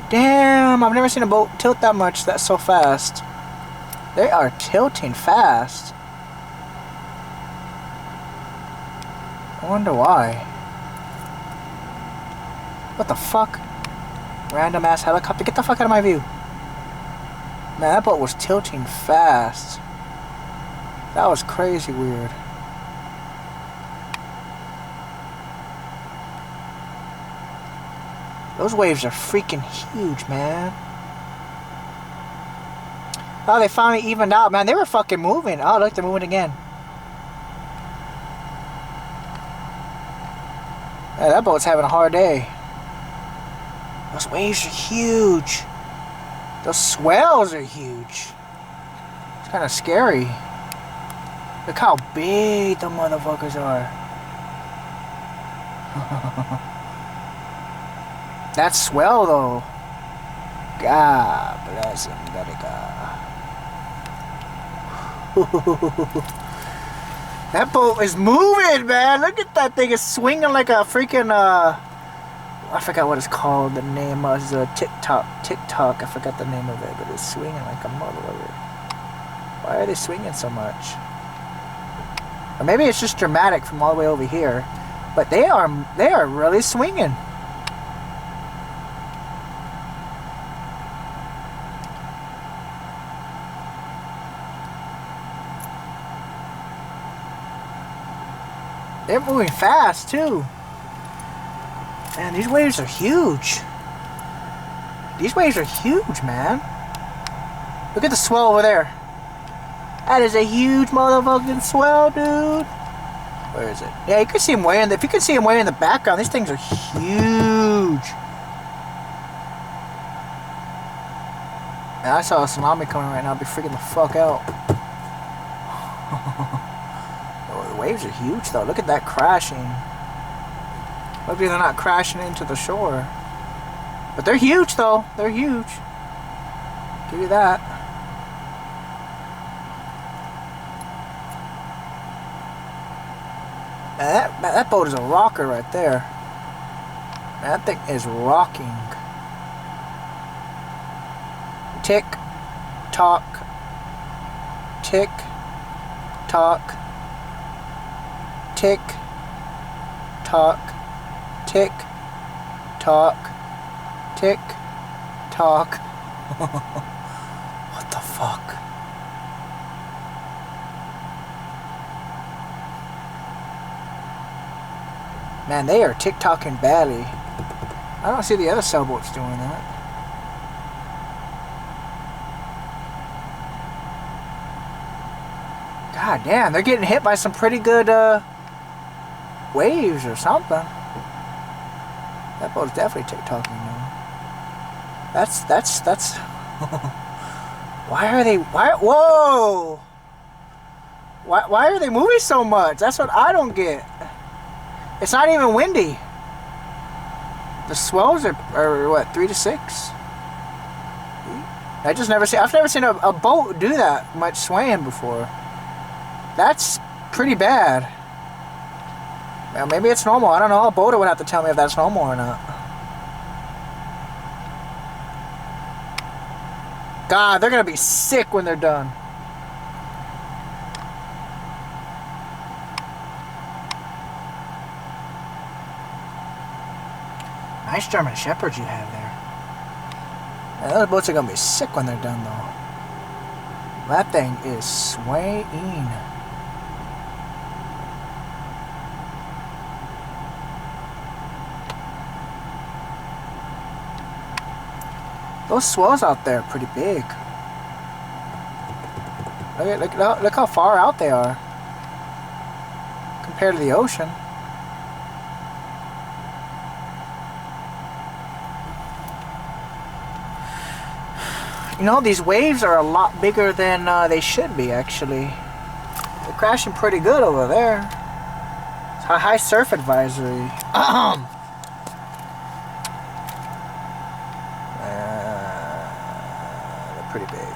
Damn, I've never seen a boat tilt that much. That's so fast. They are tilting fast. I wonder why. What the fuck? Random ass helicopter. Get the fuck out of my view. Man, that boat was tilting fast. That was crazy weird. Those waves are freaking huge, man. Oh, they finally evened out, man. They were fucking moving. Oh, look, they're moving again. Yeah, that boat's having a hard day. Those waves are huge. Those swells are huge. It's kind of scary. Look how big the motherfuckers are. That swell, though. God bless America. That boat is moving, man. Look at that thing. It's swinging like a freaking, I forgot what it's called. The name was TikTok. I forgot the name of it, but it's swinging like a motherfucker. Why are they swinging so much? Or maybe it's just dramatic from all the way over here. But they are really swinging. They're moving fast, too. Man, these waves are huge. These waves are huge, man. Look at the swell over there. That is a huge motherfucking swell, dude. Where is it? Yeah, you can see them way in the... If you can see them way in the background, these things are huge. Man, I saw a tsunami coming right now. I'd be freaking the fuck out. The waves are huge, though. Look at that crashing. Hopefully they're not crashing into the shore. But they're huge, though. They're huge. Give you that. That boat is a rocker right there. That thing is rocking. Tick, tock, tick, tock, tick, tock, tick, tock, tick, tock. What the fuck? Man, they are tick-tocking badly. I don't see the other sailboats doing that. God damn, they're getting hit by some pretty good waves or something. That boat's definitely tick-tocking now. That's why are they whoa! Why are they moving so much? That's what I don't get. It's not even windy. The swells are what, 3 to 6? I've never seen a boat do that much swaying before. That's pretty bad. Well, maybe it's normal. I don't know. A boater would have to tell me if that's normal or not. God, they're gonna be sick when they're done. Nice German Shepherds you have there. Yeah, those boats are gonna be sick when they're done, though. That thing is swaying. Those swells out there are pretty big. Look how far out they are compared to the ocean. You know, these waves are a lot bigger than they should be, actually. They're crashing pretty good over there. It's a high surf advisory. They're pretty big.